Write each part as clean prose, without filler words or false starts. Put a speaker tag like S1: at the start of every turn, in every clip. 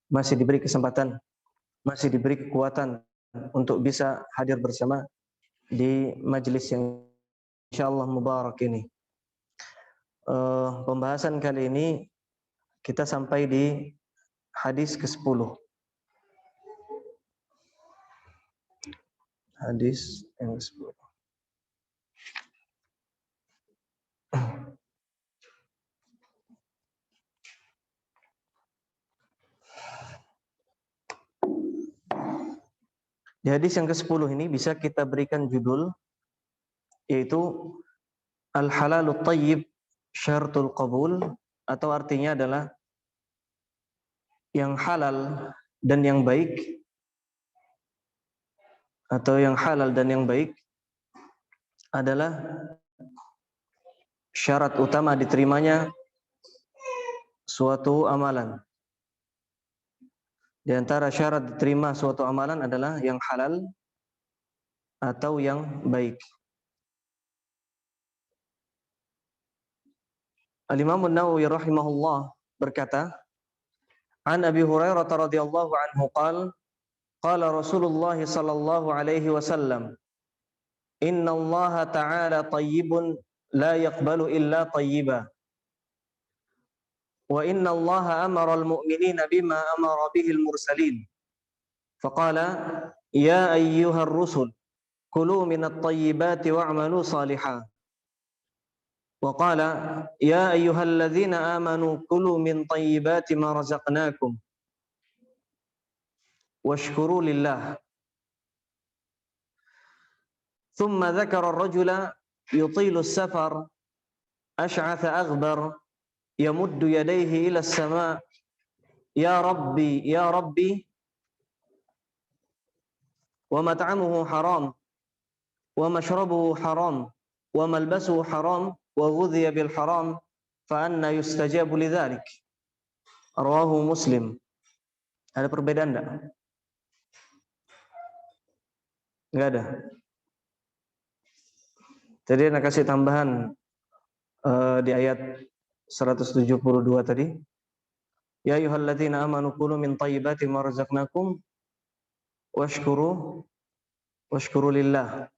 S1: masih diberi kesempatan, masih diberi kekuatan untuk bisa hadir bersama di majelis yang insyaallah mubarak ini. Pembahasan kali ini kita sampai di hadis ke-10. Hadis yang ke-10. Di hadis yang ke-10 ini bisa kita berikan judul, yaitu Al-halalut thayyib syaratul qabul, atau artinya adalah yang halal dan yang baik, atau yang halal dan yang baik adalah syarat utama diterimanya suatu amalan. Di antara syarat diterima suatu amalan adalah yang halal atau yang baik. Al-Imam An-Nawawi rahimahullah berkata, An Abi Hurairah radhiyallahu anhu qala, qala Rasulullah sallallahu alaihi wasallam, Inna Allah ta'ala tayyibun la yaqbalu illa tayyiba. Wa inna Allah amara al-mu'minina bima amara bihi al-mursalin. Faqala, ya ayyuhar rusul, kulu minat tayyibati wa'malu salihan. Wa qala, ya ayyuhalladzina amanu kulu min tayyibati ma razaqnakum. Washkuru lillah. Thumma dzakara ar-rajula yutilu as-safar ash'atha aghbar yamuddu yadayhi ila as-sama' ya rabbi wa mat'amuhu haram wa mashrabuhu haram wa malbasuhu haram wa ghudhiya bil haram fa anna yustajabu lidzalik. Rawahu Muslim. Ada perbedaan enggak? Enggak ada. Jadi nak kasih tambahan di ayat 172 tadi. Ya ayyuhalladzina amanu kulu min thayyibati ma razaqnakum washkuru lillah.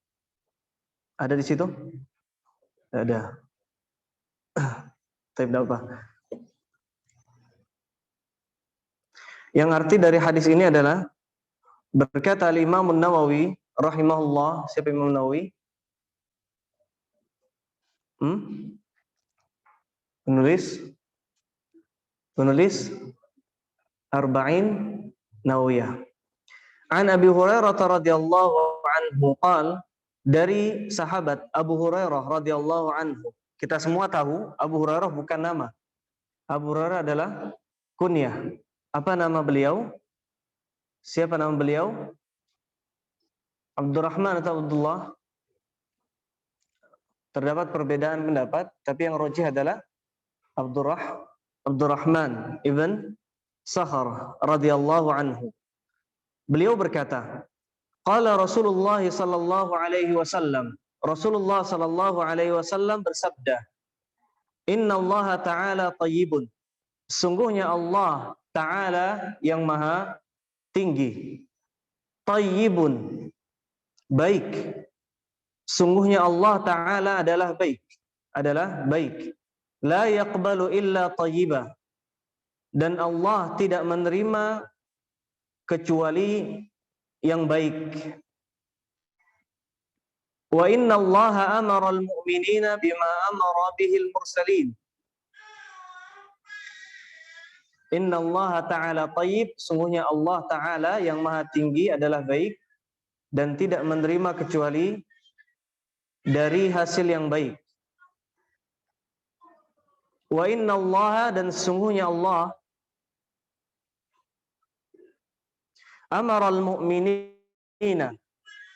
S1: Ada di situ? Tidak ada. Tidak apa. Yang arti dari hadis ini adalah, berkata Imam An-Nawawi rahimahullah, siapa Imam Nawawi? Penulis Arba'in Nawawiyah. An Abi Hurairah radhiyallahu anhu qala, dari sahabat Abu Hurairah radhiyallahu anhu. Kita semua tahu Abu Hurairah bukan nama. Abu Hurairah adalah kunyah. Apa nama beliau? Siapa nama beliau? Abdurrahman atau Abdullah? Terdapat perbedaan pendapat, tapi yang rajih adalah Abdurrahman ibn Sakhar radhiyallahu anhu. Beliau berkata, qala Rasulullah sallallahu alaihi wasallam, Rasulullah sallallahu alaihi wasallam bersabda, Inna Allah ta'ala tayyibun. Sungguhnya Allah Ta'ala yang maha tinggi. Tayyibun, baik. Sungguhnya Allah Ta'ala adalah baik. La yaqbalu illa tayyiba. Dan Allah tidak menerima kecuali yang baik. Wa inna Allah amara al-mu'minina bima amara bihil mursalin. Inna Allah Ta'ala tayyib. Sungguhnya Allah Ta'ala yang maha tinggi adalah baik dan tidak menerima kecuali dari hasil yang baik. Wa inna Allah, dan sesungguhnya Allah, amara al-mu'minina,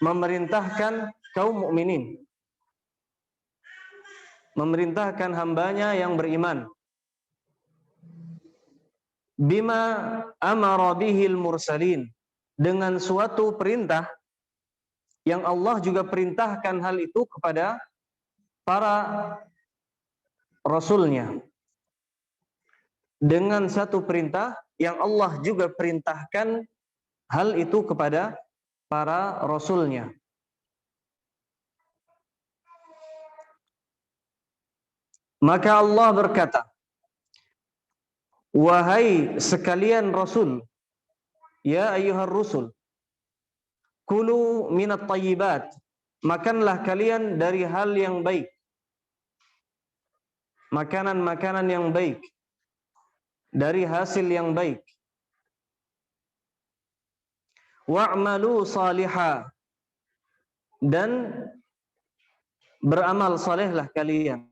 S1: memerintahkan kaum mukminin, memerintahkan hambanya yang beriman, bima amara bihil mursalin, dengan suatu perintah yang Allah juga perintahkan hal itu kepada para rasulnya, dengan satu perintah yang Allah juga perintahkan hal itu kepada para rasulnya. Maka Allah berkata, wahai sekalian rasul, ya ayyuhar rusul, kulu minat tayyibat, makanlah kalian dari hal yang baik, makanan-makanan yang baik, dari hasil yang baik. Wa'malu salihah, dan beramal salehlah kalian.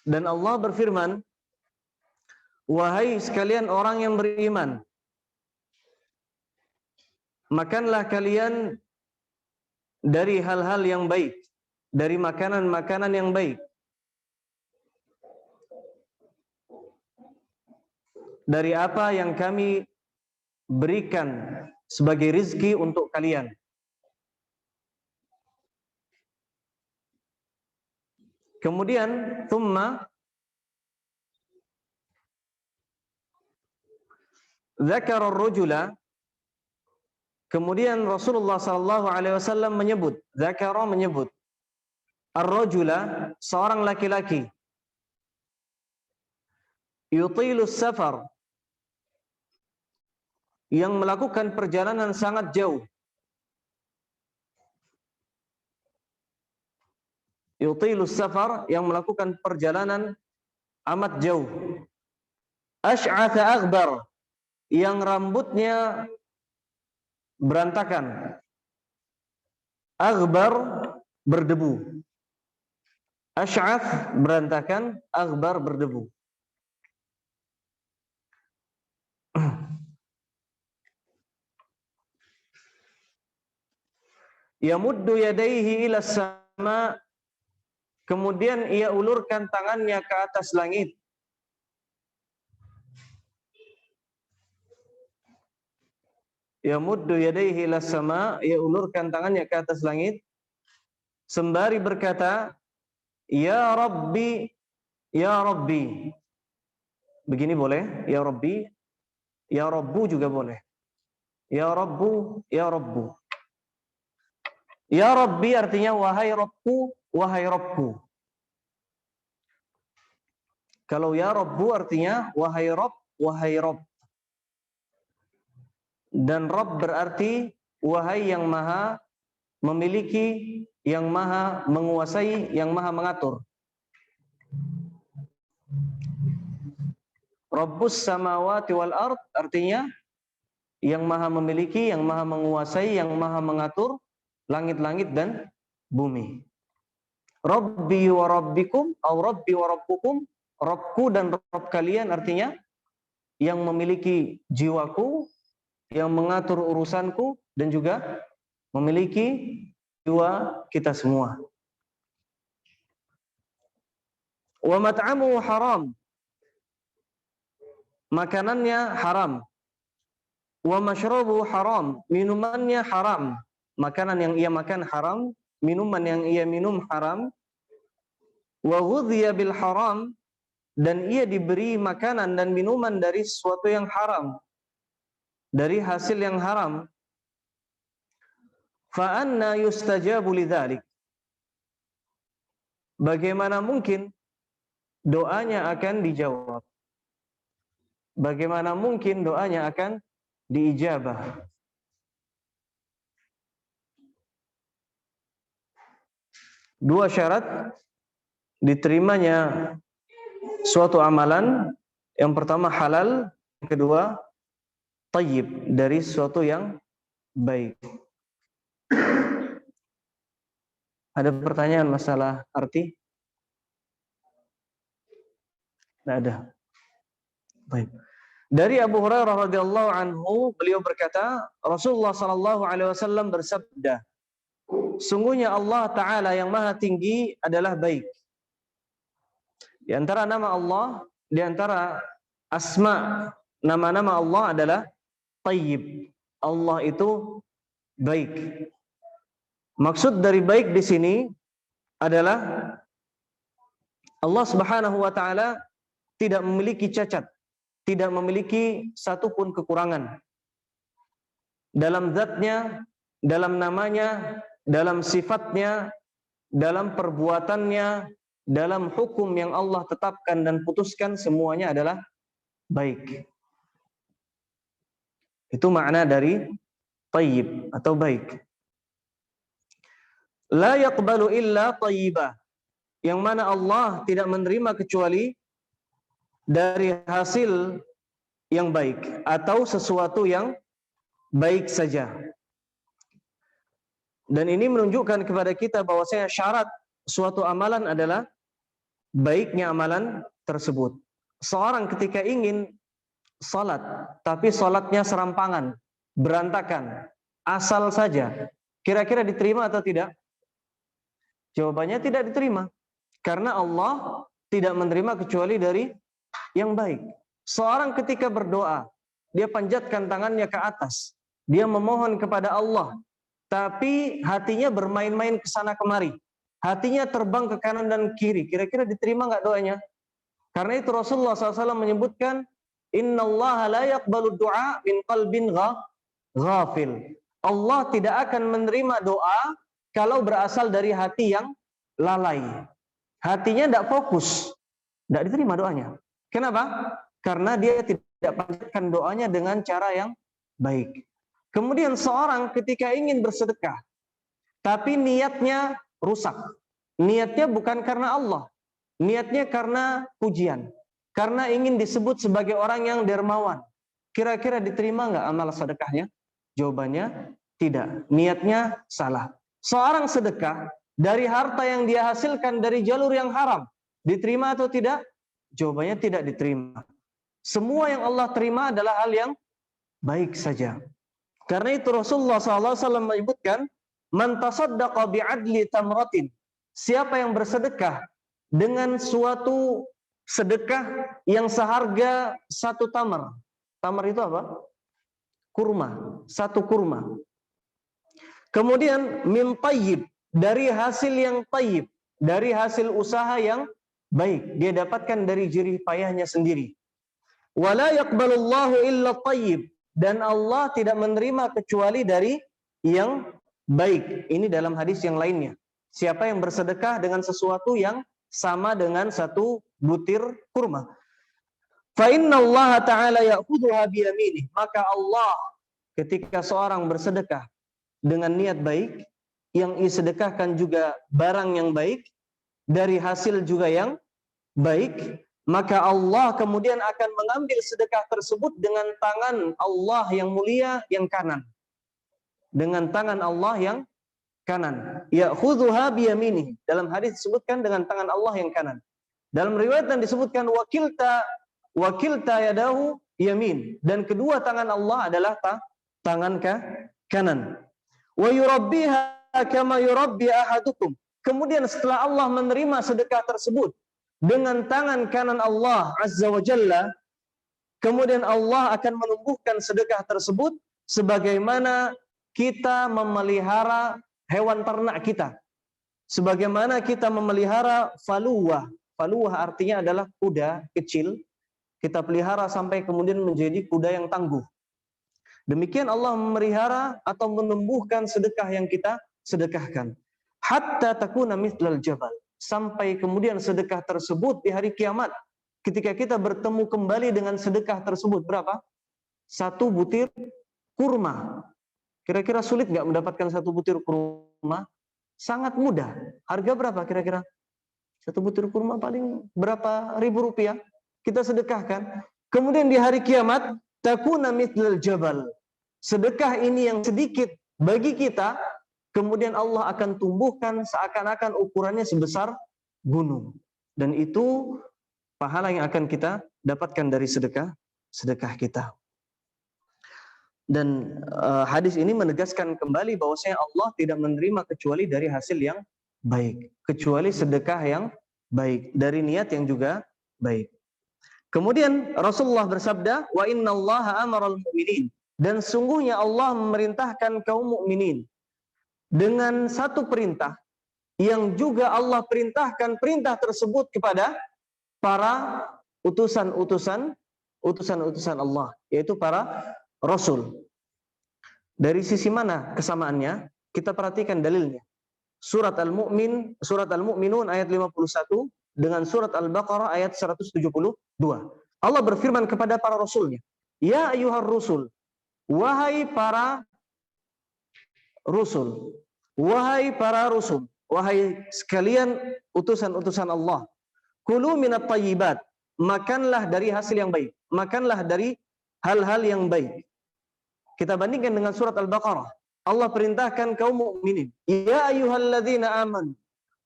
S1: Dan Allah berfirman, wahai sekalian orang yang beriman, makanlah kalian dari hal-hal yang baik, dari makanan-makanan yang baik, dari apa yang kami berikan sebagai rizki untuk kalian. Kemudian thumma dzakara ar-rajula, kemudian Rasulullah sallallahu alaihi wasallam menyebut, dzakara menyebut, ar-rajula seorang laki-laki, yutilus safar yang melakukan perjalanan sangat jauh. Yutilus safar yang melakukan perjalanan amat jauh. Ash'atha aghbar yang rambutnya berantakan. Aghbar berdebu. Ash'ath berantakan, aghbar berdebu. Yamuddu yadayhi ila sama, kemudian ia ulurkan tangannya ke atas langit. Yamuddu yadayhi ila sama, ia ulurkan tangannya ke atas langit sembari berkata, ya Rabbi, ya Rabbi. Begini boleh, ya Rabbi, ya Rabbu juga boleh. Ya Rabbu, ya Rabbu. Ya Rabbi artinya wahai Rabbku, wahai Rabbku. Kalau ya Rabbu artinya wahai Rabb, wahai Rabb. Dan Rabb berarti wahai yang maha memiliki, yang maha menguasai, yang maha mengatur. Rabbus samawati wal ard artinya yang maha memiliki, yang maha menguasai, yang maha mengatur langit-langit dan bumi. Rabbi wa rabbikum, atau Rabbi wa rabbukum, Rabbku dan Rabb kalian artinya yang memiliki jiwaku, yang mengatur urusanku, dan juga memiliki jiwa kita semua. Wa mat'amu haram, makanannya haram. Wa mashrabu haram, minumannya haram. Makanan yang ia makan haram, minuman yang ia minum haram. Wa ghudhiya bil haram, dan ia diberi makanan dan minuman dari sesuatu yang haram, dari hasil yang haram. Fa anna yustajabu lidzalik, bagaimana mungkin doanya akan dijawab? Bagaimana mungkin doanya akan diijabah? Dua syarat diterimanya suatu amalan. Yang pertama halal, yang kedua thayyib, dari sesuatu yang baik. Ada pertanyaan masalah arti? Tidak ada. Baik. Dari Abu Hurairah radhiyallahu anhu, beliau berkata, Rasulullah sallallahu alaihi wasallam bersabda, sungguhnya Allah Ta'ala yang maha tinggi adalah baik. Di antara nama Allah, di antara asma nama-nama Allah adalah Tayyib. Allah itu baik. Maksud dari baik di sini adalah Allah Subhanahu wa taala tidak memiliki cacat, tidak memiliki satupun kekurangan dalam zatnya, dalam namanya, dalam sifatnya, dalam perbuatannya, dalam hukum yang Allah tetapkan dan putuskan, semuanya adalah baik. Itu makna dari tayyib atau baik. La yaqbalu illa tayyibah, yang mana Allah tidak menerima kecuali dari hasil yang baik atau sesuatu yang baik saja. Dan ini menunjukkan kepada kita bahwasanya syarat suatu amalan adalah baiknya amalan tersebut. Seorang ketika ingin salat, tapi salatnya serampangan, berantakan, asal saja, kira-kira diterima atau tidak? Jawabannya tidak diterima. Karena Allah tidak menerima kecuali dari yang baik. Seorang ketika berdoa, dia panjatkan tangannya ke atas, dia memohon kepada Allah, tapi hatinya bermain-main ke sana kemari, hatinya terbang ke kanan dan kiri, kira-kira diterima nggak doanya? Karena itu Rasulullah SAW menyebutkan, Innallaha la yaqbalu du'a min qalbin ghafil. Allah tidak akan menerima doa kalau berasal dari hati yang lalai. Hatinya tidak fokus, tidak diterima doanya. Kenapa? Karena dia tidak panjatkan doanya dengan cara yang baik. Kemudian seorang ketika ingin bersedekah, tapi niatnya rusak. Niatnya bukan karena Allah, niatnya karena pujian, karena ingin disebut sebagai orang yang dermawan. Kira-kira diterima nggak amal sedekahnya? Jawabannya tidak. Niatnya salah. Seorang sedekah dari harta yang dia hasilkan dari jalur yang haram, diterima atau tidak? Jawabannya tidak diterima. Semua yang Allah terima adalah hal yang baik saja. Karena itu Rasulullah SAW menyebutkan, Man tasaddaqa bi'adli tamratin. Siapa yang bersedekah dengan suatu sedekah yang seharga satu tamar. Tamar itu apa? Kurma. Satu kurma. Kemudian min tayyib, dari hasil yang tayyib, dari hasil usaha yang baik, dia dapatkan dari jerih payahnya sendiri. Wala yaqbalullahu illa tayyib, dan Allah tidak menerima kecuali dari yang baik. Ini dalam hadis yang lainnya. Siapa yang bersedekah dengan sesuatu yang sama dengan satu butir kurma, fa innallaha ta'ala ya'khudhuha bi yaminih, maka Allah ketika seorang bersedekah dengan niat baik, yang disedekahkan juga barang yang baik, dari hasil juga yang baik, maka Allah kemudian akan mengambil sedekah tersebut dengan tangan Allah yang mulia yang kanan. Dengan tangan Allah yang kanan. Ya'khudhuha biyaminih. Dalam hadis disebutkan dengan tangan Allah yang kanan. Dalam riwayat yang disebutkan wakilta yadahu yamin. Dan kedua tangan Allah adalah tangan kanan. Wa yurabbiha kama yurabbi ahadukum. Kemudian setelah Allah menerima sedekah tersebut dengan tangan kanan Allah Azza wa Jalla, kemudian Allah akan menumbuhkan sedekah tersebut sebagaimana kita memelihara hewan ternak kita. Sebagaimana kita memelihara faluwah. Faluwah artinya adalah kuda kecil. Kita pelihara sampai kemudian menjadi kuda yang tangguh. Demikian Allah memelihara atau menumbuhkan sedekah yang kita sedekahkan. Hatta takuna mithlal jabal. Sampai kemudian sedekah tersebut di hari kiamat, ketika kita bertemu kembali dengan sedekah tersebut, berapa? Satu butir kurma. Kira-kira sulit nggak mendapatkan satu butir kurma? Sangat mudah. Harga berapa kira-kira? Satu butir kurma paling berapa ribu rupiah? Kita sedekahkan. Kemudian di hari kiamat, takuna mithlal jabal. Sedekah ini yang sedikit bagi kita, kemudian Allah akan tumbuhkan seakan-akan ukurannya sebesar gunung. Dan itu pahala yang akan kita dapatkan dari sedekah kita. Dan hadis ini menegaskan kembali bahwasanya Allah tidak menerima kecuali dari hasil yang baik, kecuali sedekah yang baik, dari niat yang juga baik. Kemudian Rasulullah bersabda, wa innallaha amaral mu'minin, dan sungguhnya Allah memerintahkan kaum mukminin dengan satu perintah, yang juga Allah perintahkan perintah tersebut kepada para utusan-utusan Allah, yaitu para rasul. Dari sisi mana kesamaannya? Kita perhatikan dalilnya. Surat Al-Mu'minun ayat 51 dengan surat Al-Baqarah ayat 172. Allah berfirman kepada para rasulnya, "Ya ayyuhar rusul," wahai para rusul, wahai para rusul, wahai sekalian utusan-utusan Allah, "Kulu minat thayyibat," makanlah dari hasil yang baik, makanlah dari hal-hal yang baik. Kita bandingkan dengan surat Al-Baqarah. Allah perintahkan kaum mukminin, "Ya ayyuhalladzina amanu,"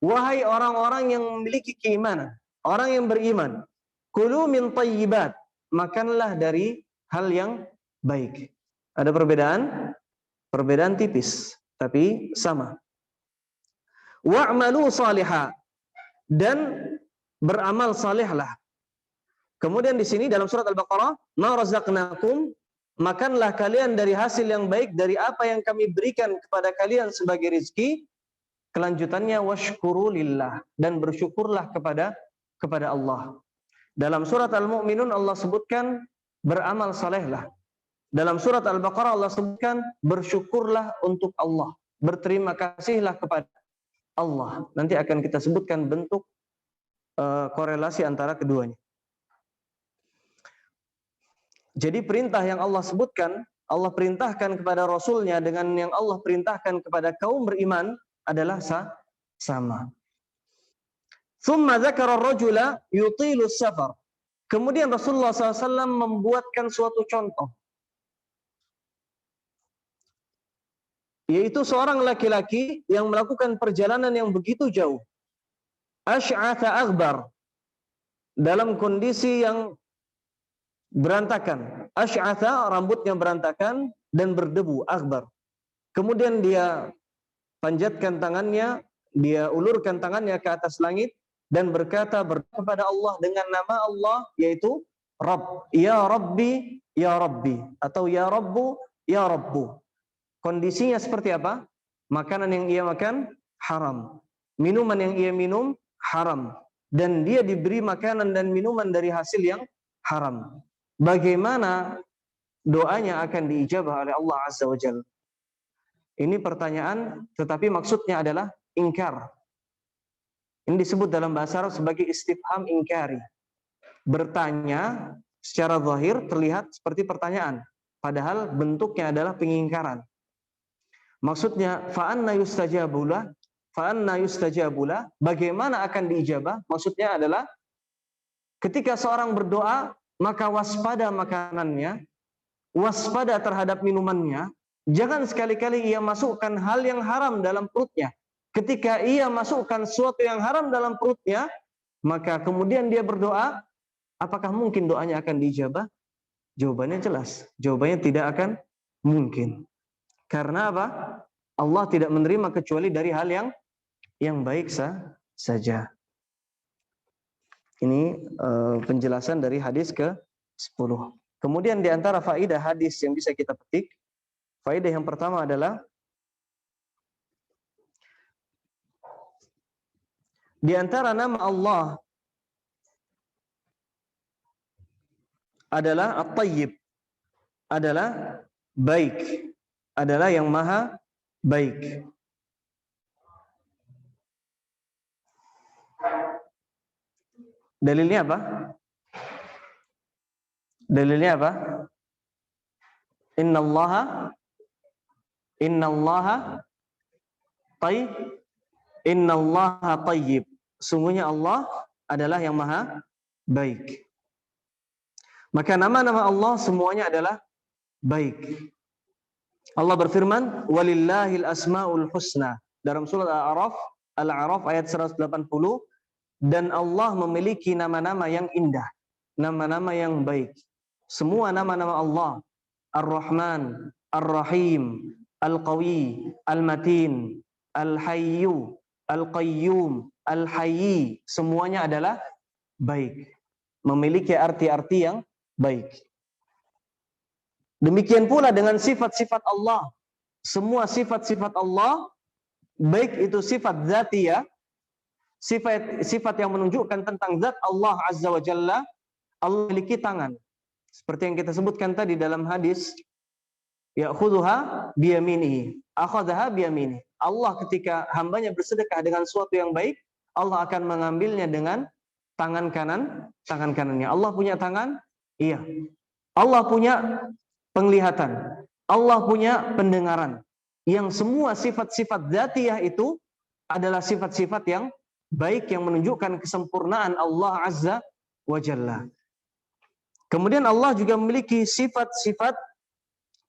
S1: wahai orang-orang yang memiliki keimanan, orang yang beriman, "Kulu min thayyibat," makanlah dari hal yang baik. Ada perbedaan? Perbedaan tipis, tapi sama. "Wa'malu salihah," dan beramal salehlah. Kemudian di sini dalam surat Al-Baqarah, "Ma razaqnakum," makanlah kalian dari hasil yang baik dari apa yang kami berikan kepada kalian sebagai rezeki. Kelanjutannya, "Washkuru lillah," dan bersyukurlah kepada Allah. Dalam surat Al-Mu'minun Allah sebutkan beramal salehlah. Dalam surat Al-Baqarah Allah sebutkan bersyukurlah untuk Allah, berterima kasihlah kepada Allah. Nanti akan kita sebutkan bentuk korelasi antara keduanya. Jadi perintah yang Allah sebutkan, Allah perintahkan kepada Rasulnya dengan yang Allah perintahkan kepada kaum beriman adalah sama. Thumma dzakara ar-rajula yutilu safar. Kemudian Rasulullah SAW membuatkan suatu contoh, yaitu seorang laki-laki yang melakukan perjalanan yang begitu jauh. Asy'atha aghbar, dalam kondisi yang berantakan. Asy'atha, rambutnya berantakan dan berdebu, aghbar. Kemudian dia panjatkan tangannya, dia ulurkan tangannya ke atas langit dan berkata kepada Allah dengan nama Allah, yaitu Rabb, ya Rabbi, ya Rabbi, atau ya Rabbu, ya Rabbu. Kondisinya seperti apa? Makanan yang ia makan haram, minuman yang ia minum haram, dan dia diberi makanan dan minuman dari hasil yang haram. Bagaimana doanya akan diijabah oleh Allah Azza wa Jalla? Ini pertanyaan, tetapi maksudnya adalah ingkar. Ini disebut dalam bahasa Arab sebagai istifham ingkari. Bertanya secara zahir terlihat seperti pertanyaan, padahal bentuknya adalah pengingkaran. Maksudnya, fa'anna yustajabulah, bagaimana akan diijabah? Maksudnya adalah ketika seorang berdoa, maka waspada makanannya, waspada terhadap minumannya. Jangan sekali-kali ia masukkan hal yang haram dalam perutnya. Ketika ia masukkan sesuatu yang haram dalam perutnya, maka kemudian dia berdoa, apakah mungkin doanya akan diijabah? Jawabannya jelas. Jawabannya tidak akan mungkin. Karena apa? Allah tidak menerima kecuali dari hal yang baik saja. Ini penjelasan dari hadis ke-10. Kemudian di antara faedah hadis yang bisa kita petik, faedah yang pertama adalah di antara nama Allah adalah At-Tayyib, adalah baik, adalah yang maha baik. Dalilnya apa? Dalilnya apa? Innallaha tayyib. Sungguhnya Allah adalah yang maha baik. Maka nama-nama Allah semuanya adalah baik. Allah berfirman, "Walillahil asmaul husna." Dalam surat Al-A'raf ayat 180, dan Allah memiliki nama-nama yang indah, nama-nama yang baik. Semua nama-nama Allah, Ar-Rahman, Ar-Rahim, Al-Qawi, Al-Matin, Al-Hayyu, Al-Qayyum, Al-Hayyi, semuanya adalah baik. Memiliki arti-arti yang baik. Demikian pula dengan sifat-sifat Allah. Semua sifat-sifat Allah baik itu sifat dzatiyah, sifat yang menunjukkan tentang zat Allah Azza wa Jalla. Allah memiliki tangan. Seperti yang kita sebutkan tadi dalam hadis, ya'khudhuha biyaminihi, akhadhaha biyaminihi. Allah ketika hambanya bersedekah dengan sesuatu yang baik, Allah akan mengambilnya dengan tangan kanannya. Allah punya tangan? Iya. Allah punya penglihatan. Allah punya pendengaran. Yang semua sifat-sifat dzatiyah itu adalah sifat-sifat yang baik yang menunjukkan kesempurnaan Allah Azza wa Jalla. Kemudian Allah juga memiliki sifat-sifat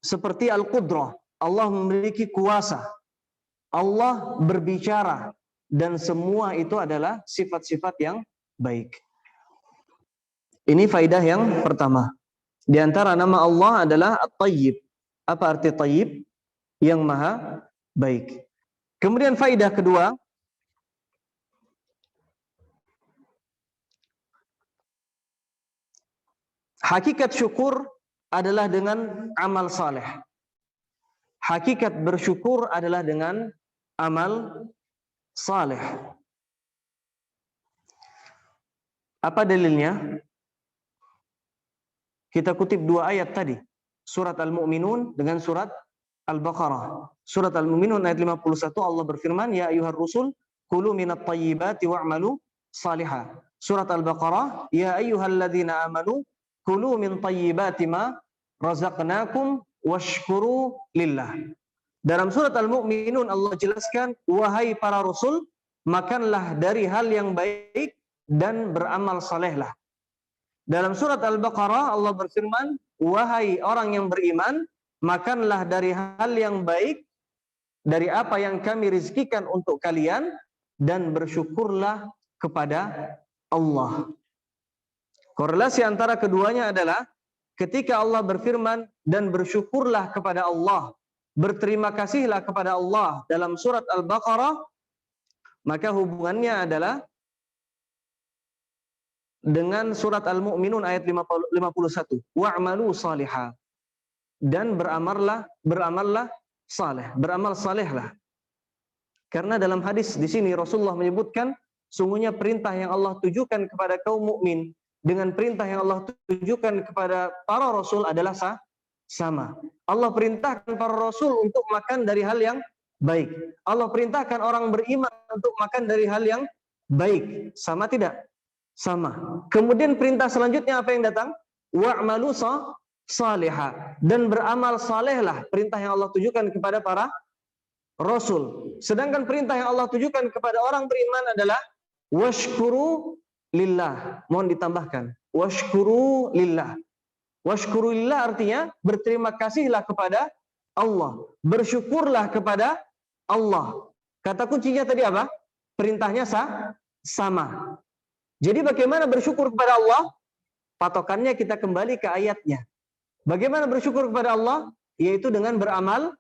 S1: seperti al-qudrah. Allah memiliki kuasa. Allah berbicara. Dan semua itu adalah sifat-sifat yang baik. Ini faidah yang pertama. Di antara nama Allah adalah At-Tayyib. Apa arti Tayyib? Yang maha baik. Kemudian faidah kedua, hakikat syukur adalah dengan amal saleh. Hakikat bersyukur adalah dengan amal saleh. Apa dalilnya? Kita kutip dua ayat tadi. Surat Al-Mu'minun dengan surat Al-Baqarah. Surat Al-Mu'minun ayat 51 Allah berfirman, ya ayyuhar rusul kulu minat tayyibati wa'malu salihah. Surat Al-Baqarah, ya ayyuhalladzina amanu kulu min tayyibati ma razaqnakum washkuru lillah. Dalam surat Al-Mu'minun Allah jelaskan, wahai para rasul, makanlah dari hal yang baik dan beramal salehlah. Dalam surat Al-Baqarah Allah berfirman, wahai orang yang beriman, makanlah dari hal yang baik, dari apa yang kami rizkikan untuk kalian, dan bersyukurlah kepada Allah. Korelasi antara keduanya adalah ketika Allah berfirman, dan bersyukurlah kepada Allah, berterima kasihlah kepada Allah dalam surat Al-Baqarah, maka hubungannya adalah dengan surat Al-Mu'minun ayat 51. Wa'malu salihah. Dan beramal salehlah. Karena dalam hadis di sini Rasulullah menyebutkan, sungguhnya perintah yang Allah tujukan kepada kaum mukmin dengan perintah yang Allah tujukan kepada para rasul adalah sama. Allah perintahkan para rasul untuk makan dari hal yang baik. Allah perintahkan orang beriman untuk makan dari hal yang baik. Sama tidak? Sama. Kemudian perintah selanjutnya apa yang datang? Wa'malu salihah. Dan beramal salehlah. Perintah yang Allah tujukan kepada para rasul. Sedangkan perintah yang Allah tujukan kepada orang beriman adalah washkuru lillah. Mohon ditambahkan. Washkuru lillah. Washkuru lillah artinya berterima kasihlah kepada Allah. Bersyukurlah kepada Allah. Kata kuncinya tadi apa? Perintahnya sama. Jadi bagaimana bersyukur kepada Allah? Patokannya kita kembali ke ayatnya. Bagaimana bersyukur kepada Allah? Yaitu dengan beramal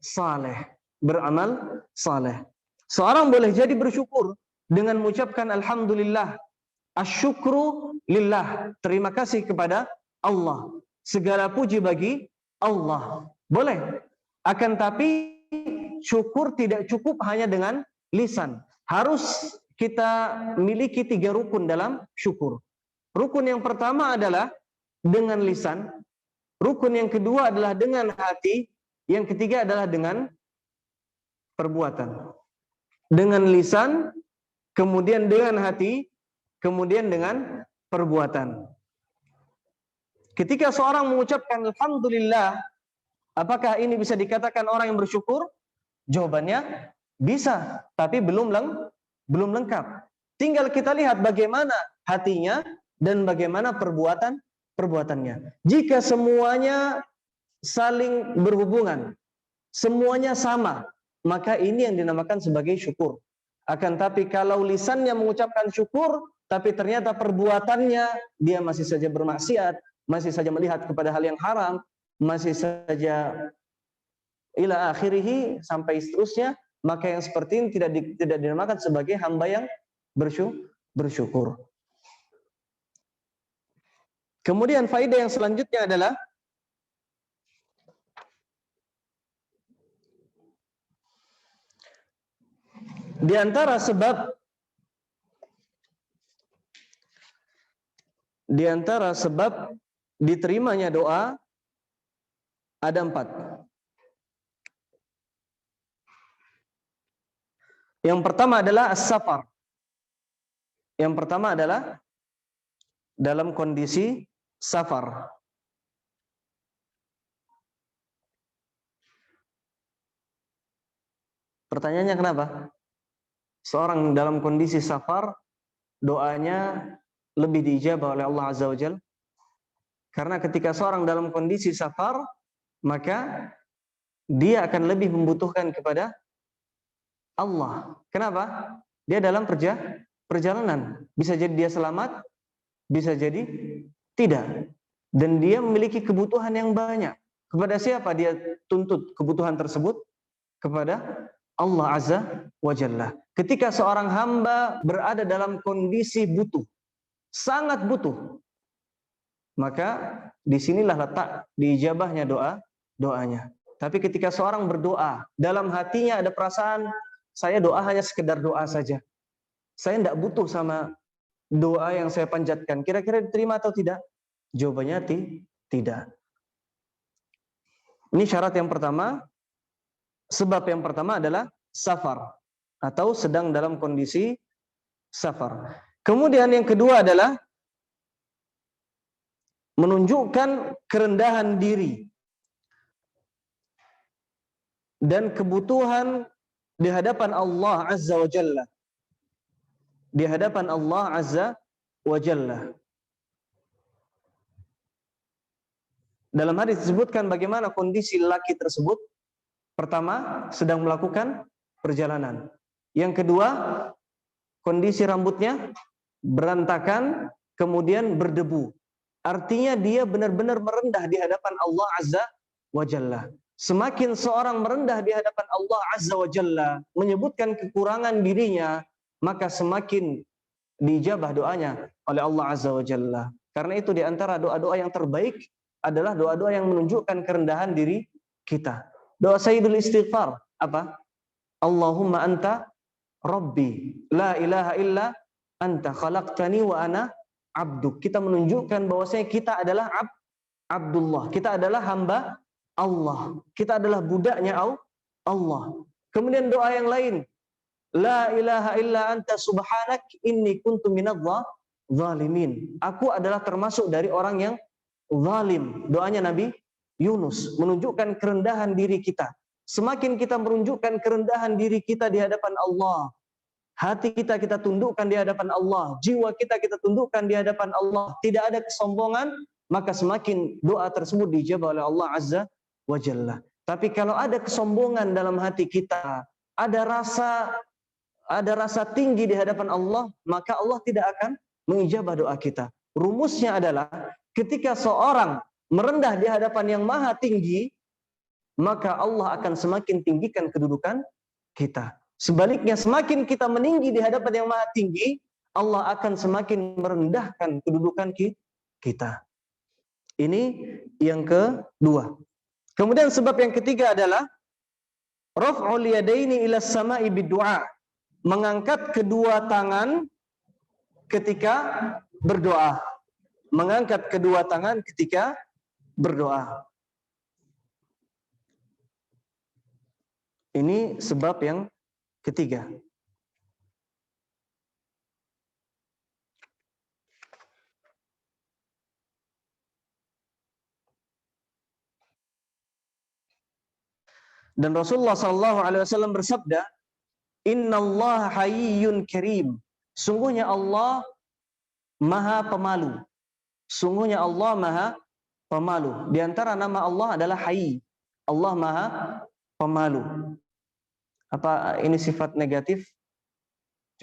S1: saleh. Beramal saleh. Seorang boleh jadi bersyukur dengan mengucapkan alhamdulillah. Asyukru lillah. Terima kasih kepada Allah. Segala puji bagi Allah. Boleh. Akan tapi syukur tidak cukup hanya dengan lisan. Harus kita miliki 3 rukun dalam syukur. Rukun yang pertama adalah dengan lisan. Rukun yang kedua adalah dengan hati. Yang ketiga adalah dengan perbuatan. Dengan lisan, kemudian dengan hati, kemudian dengan perbuatan. Ketika seorang mengucapkan alhamdulillah, apakah ini bisa dikatakan orang yang bersyukur? Jawabannya bisa, tapi belum lengkap. Tinggal kita lihat bagaimana hatinya dan bagaimana perbuatannya. Jika semuanya saling berhubungan, semuanya sama, maka ini yang dinamakan sebagai syukur. Akan tapi kalau lisannya mengucapkan syukur, tapi ternyata perbuatannya dia masih saja bermaksiat, masih saja melihat kepada hal yang haram, masih saja ila akhirih sampai seterusnya, maka yang seperti ini tidak dinamakan sebagai hamba yang bersyukur. Kemudian faedah yang selanjutnya adalah Di antara sebab diterimanya doa ada 4. Yang pertama adalah as-safar. Yang pertama adalah dalam kondisi safar. Pertanyaannya kenapa? Seorang dalam kondisi safar, doanya lebih diijabah oleh Allah Azza wa Jalla. Karena ketika seorang dalam kondisi safar, maka dia akan lebih membutuhkan kepada Allah. Kenapa? Dia dalam perjalanan. Bisa jadi dia selamat, bisa jadi tidak. Dan dia memiliki kebutuhan yang banyak. Kepada siapa dia tuntut kebutuhan tersebut? Kepada Allah Azza wa Jalla. Ketika seorang hamba berada dalam kondisi butuh, sangat butuh, maka disinilah letak diijabahnya doanya. Tapi ketika seorang berdoa, dalam hatinya ada perasaan, saya doa hanya sekedar doa saja. Saya tidak butuh sama doa yang saya panjatkan. Kira-kira diterima atau tidak? Jawabannya tidak. Ini syarat yang pertama. Sebab yang pertama adalah safar atau sedang dalam kondisi safar. Kemudian yang kedua adalah menunjukkan kerendahan diri dan kebutuhan di hadapan Allah Azza wa Jalla. Di hadapan Allah Azza wa Jalla. Dalam hadis disebutkan bagaimana kondisi laki tersebut. Pertama, sedang melakukan perjalanan. Yang kedua, kondisi rambutnya berantakan, kemudian berdebu. Artinya dia benar-benar merendah di hadapan Allah Azza wa Jalla. Semakin seorang merendah di hadapan Allah Azza wa Jalla, menyebutkan kekurangan dirinya, maka semakin diijabah doanya oleh Allah Azza wa Jalla. Karena itu di antara doa-doa yang terbaik adalah doa-doa yang menunjukkan kerendahan diri kita. Doa Sayyidul Istighfar apa? Allahumma anta Rabbi, la ilaha illa anta khalaqtani wa ana abduk. Kita menunjukkan bahwasanya kita adalah Abdullah. Kita adalah hamba Allah. Kita adalah budaknya Allah. Kemudian doa yang lain, la ilaha illa anta subhanak inni kuntu minadh zalimin. Aku adalah termasuk dari orang yang zalim. Doanya Nabi Yunus menunjukkan kerendahan diri kita. Semakin kita menunjukkan kerendahan diri kita di hadapan Allah, hati kita tundukkan di hadapan Allah, jiwa kita tundukkan di hadapan Allah, tidak ada kesombongan, maka semakin doa tersebut dijawab oleh Allah Azza wa Jalla. Tapi kalau ada kesombongan dalam hati kita, ada rasa tinggi di hadapan Allah, maka Allah tidak akan mengijabah doa kita. Rumusnya adalah ketika seorang merendah di hadapan yang maha tinggi, maka Allah akan semakin tinggikan kedudukan kita. Sebaliknya, semakin kita meninggi di hadapan yang maha tinggi, Allah akan semakin merendahkan kedudukan kita. Ini yang kedua. Kemudian sebab yang ketiga adalah raf'ul yadaini ila sama'i biddu'a. Mengangkat kedua tangan ketika berdoa. Mengangkat kedua tangan ketika berdoa. Ini sebab yang ketiga. Dan Rasulullah SAW bersabda, Innallaha hayyun karim. Sungguhnya Allah maha pemalu. Sungguhnya Allah maha pemalu. Di antara nama Allah adalah Hayy. Allah maha pemalu. Apa ini sifat negatif?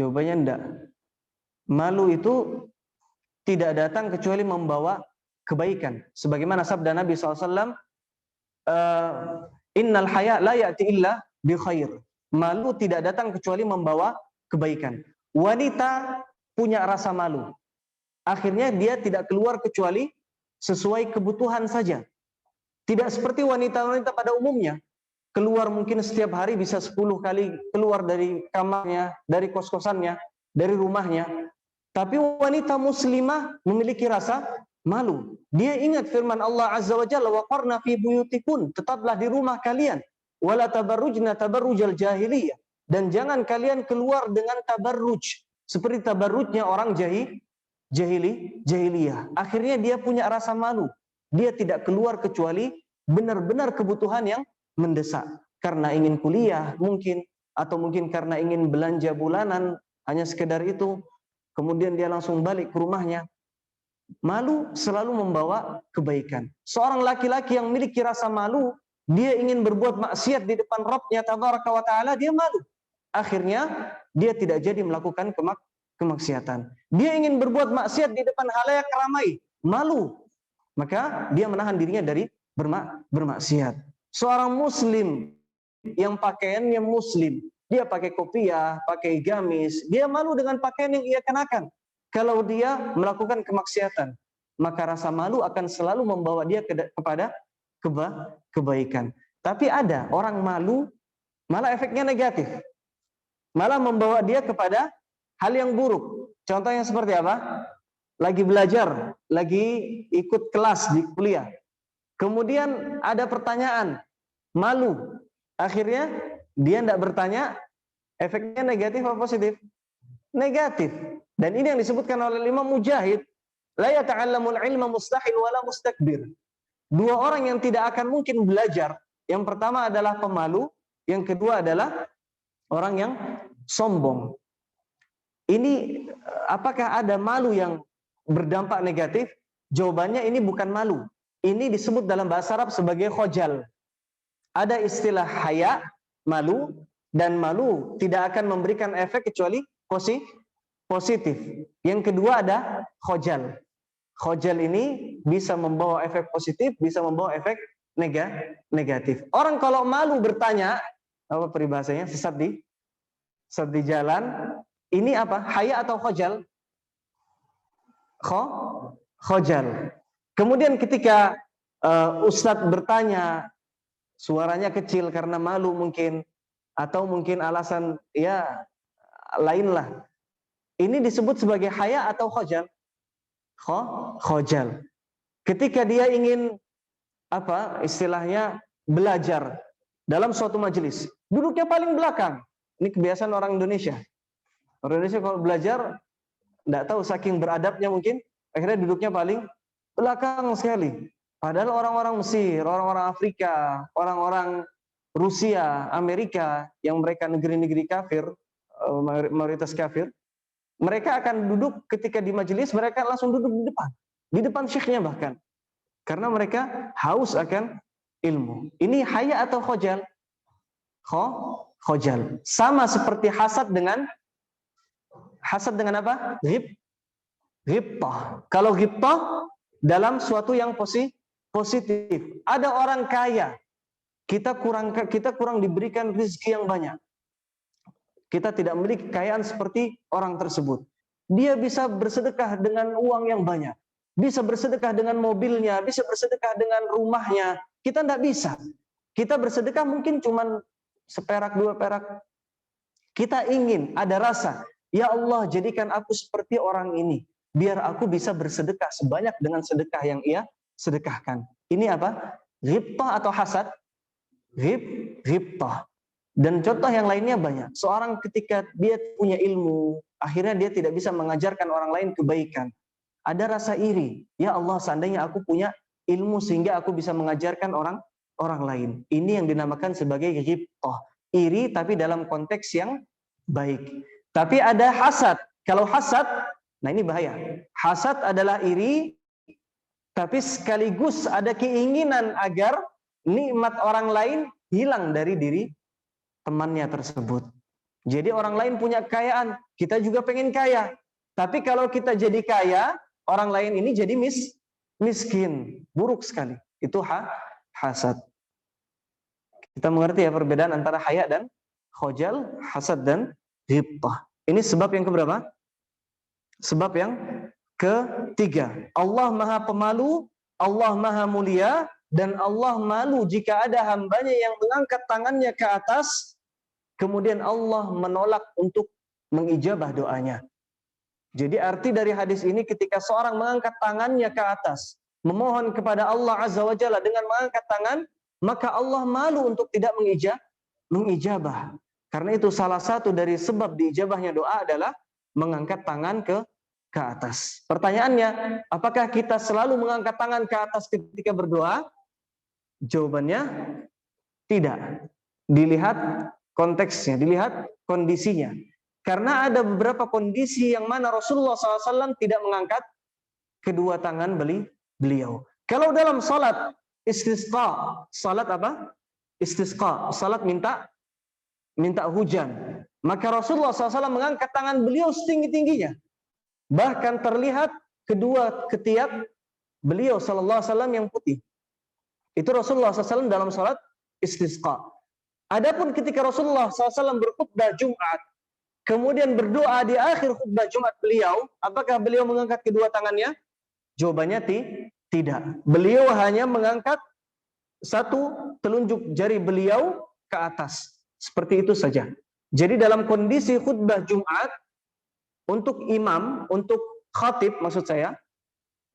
S1: Jawabannya enggak. Malu itu tidak datang kecuali membawa kebaikan. Sebagaimana sabda Nabi SAW, Innal haya la ya'ti illa bi khair. Malu tidak datang kecuali membawa kebaikan. Wanita punya rasa malu. Akhirnya dia tidak keluar kecuali sesuai kebutuhan saja. Tidak seperti wanita-wanita pada umumnya. keluar mungkin setiap hari bisa 10 kali keluar dari kamarnya, dari kos-kosannya, dari rumahnya. Tapi wanita muslimah memiliki rasa malu. Dia ingat firman Allah Azza wa Jalla, wa qarna fi buyutikun, tetaplah di rumah kalian, wala tabarrujna tabarrujal jahiliyah, dan jangan kalian keluar dengan tabarruj seperti tabarrujnya orang jahiliyah. Akhirnya dia punya rasa malu. Dia tidak keluar kecuali benar-benar kebutuhan yang mendesak, karena ingin kuliah mungkin, atau mungkin karena ingin belanja bulanan, hanya sekedar itu. Kemudian dia langsung balik ke rumahnya. Malu selalu membawa kebaikan. Seorang laki-laki yang memiliki rasa malu, dia ingin berbuat maksiat di depan Rabbnya tabaraka wa ta'ala, dia malu. Akhirnya dia tidak jadi melakukan kemaksiatan. Dia ingin berbuat maksiat di depan halayak ramai, malu. Maka dia menahan dirinya dari bermaksiat. Seorang muslim yang pakaiannya muslim, dia pakai kopiah, pakai gamis, dia malu dengan pakaian yang ia kenakan. Kalau dia melakukan kemaksiatan, maka rasa malu akan selalu membawa dia kepada kebaikan. Tapi ada orang malu, malah efeknya negatif. Malah membawa dia kepada hal yang buruk. Contohnya seperti apa? Lagi belajar, lagi ikut kelas di kuliah. Kemudian ada pertanyaan, malu. Akhirnya dia tidak bertanya, efeknya negatif atau positif? Negatif. Dan ini yang disebutkan oleh Imam Mujahid, la yata'allamul ilma mustahil wala mustakbir. Dua orang yang tidak akan mungkin belajar. Yang pertama adalah pemalu, yang kedua adalah orang yang sombong. Ini apakah ada malu yang berdampak negatif? Jawabannya ini bukan malu. Ini disebut dalam bahasa Arab sebagai khojal. Ada istilah haya, malu, dan malu tidak akan memberikan efek kecuali positif. Yang kedua ada khojal. Khojal ini bisa membawa efek positif, bisa membawa efek negatif. Orang kalau malu bertanya, apa peribahasanya, sesat di jalan, ini apa? Haya atau khojal? Khojal. Kemudian ketika Ustadz bertanya, suaranya kecil karena malu mungkin, atau mungkin alasan ya lainlah. Ini disebut sebagai haya atau khojal? Khojal. Ketika dia ingin apa istilahnya belajar dalam suatu majelis, duduknya paling belakang. Ini kebiasaan orang Indonesia. Orang Indonesia kalau belajar tidak tahu saking beradabnya mungkin akhirnya duduknya paling belakang sekali. Padahal orang-orang Mesir, orang-orang Afrika, orang-orang Rusia, Amerika yang mereka negeri-negeri kafir, mayoritas kafir, mereka akan duduk ketika di majelis, mereka langsung duduk di depan syekhnya bahkan, karena mereka haus akan ilmu. Ini haya atau khojal? Khojal. Sama seperti hasad dengan apa? Ghibtah. Kalau ghibtah dalam suatu yang positif. Ada orang kaya, kita kurang diberikan rezeki yang banyak. Kita tidak memiliki kekayaan seperti orang tersebut. Dia bisa bersedekah dengan uang yang banyak, bisa bersedekah dengan mobilnya, bisa bersedekah dengan rumahnya. Kita tidak bisa. Kita bersedekah mungkin cuma seperak, 2 perak. Kita ingin ada rasa, ya Allah jadikan aku seperti orang ini, biar aku bisa bersedekah sebanyak dengan sedekah yang ia sedekahkan. Ini apa? Ghibtah atau hasad? Ghibtah. Dan contoh yang lainnya banyak. Seorang ketika dia punya ilmu, akhirnya dia tidak bisa mengajarkan orang lain kebaikan. Ada rasa iri. Ya Allah, seandainya aku punya ilmu sehingga aku bisa mengajarkan orang lain. Ini yang dinamakan sebagai ghibtah. Iri tapi dalam konteks yang baik. Tapi ada hasad. Kalau hasad, nah ini bahaya. Hasad adalah iri, tapi sekaligus ada keinginan agar nikmat orang lain hilang dari diri temannya tersebut. Jadi orang lain punya kekayaan, kita juga pengen kaya. Tapi kalau kita jadi kaya, orang lain ini jadi miskin. Buruk sekali. Itu hasad. Kita mengerti ya perbedaan antara haya dan khojal, hasad dan ghibtah. Ini sebab yang keberapa? Sebab yang ketiga. Allah Maha Pemalu, Allah Maha Mulia, dan Allah malu jika ada hambanya yang mengangkat tangannya ke atas, kemudian Allah menolak untuk mengijabah doanya. Jadi arti dari hadis ini, ketika seorang mengangkat tangannya ke atas, memohon kepada Allah Azza wa Jalla dengan mengangkat tangan, maka Allah malu untuk tidak mengijabah. Karena itu salah satu dari sebab diijabahnya doa adalah mengangkat tangan ke atas. Pertanyaannya, apakah kita selalu mengangkat tangan ke atas ketika berdoa? Jawabannya tidak. Dilihat konteksnya, dilihat kondisinya. Karena ada beberapa kondisi yang mana Rasulullah SAW tidak mengangkat kedua tangan beliau. Kalau dalam salat istisqa, salat apa? Istisqa, salat minta hujan. Maka Rasulullah SAW mengangkat tangan beliau setinggi-tingginya. Bahkan terlihat kedua ketiak beliau SAW yang putih. Itu Rasulullah SAW dalam salat istisqa. Adapun ketika Rasulullah SAW berkhutbah Jumat, kemudian berdoa di akhir khutbah Jumat beliau, apakah beliau mengangkat kedua tangannya? Jawabannya tidak. Beliau hanya mengangkat satu telunjuk jari beliau ke atas. Seperti itu saja. Jadi dalam kondisi khutbah Jumat, untuk imam, untuk khatib maksud saya,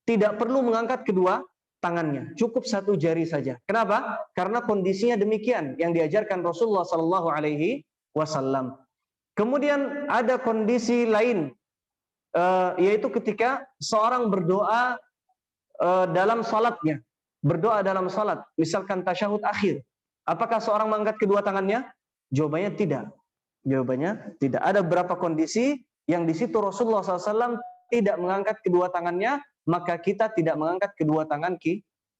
S1: tidak perlu mengangkat kedua tangannya. Cukup satu jari saja. Kenapa? Karena kondisinya demikian yang diajarkan Rasulullah SAW. Kemudian ada kondisi lain, yaitu ketika seorang berdoa dalam salatnya, berdoa dalam salat, misalkan tasyahud akhir. Apakah seorang mengangkat kedua tangannya? Jawabannya tidak. Jawabannya tidak. Ada beberapa kondisi yang di situ Rasulullah SAW tidak mengangkat kedua tangannya, maka kita tidak mengangkat kedua tangan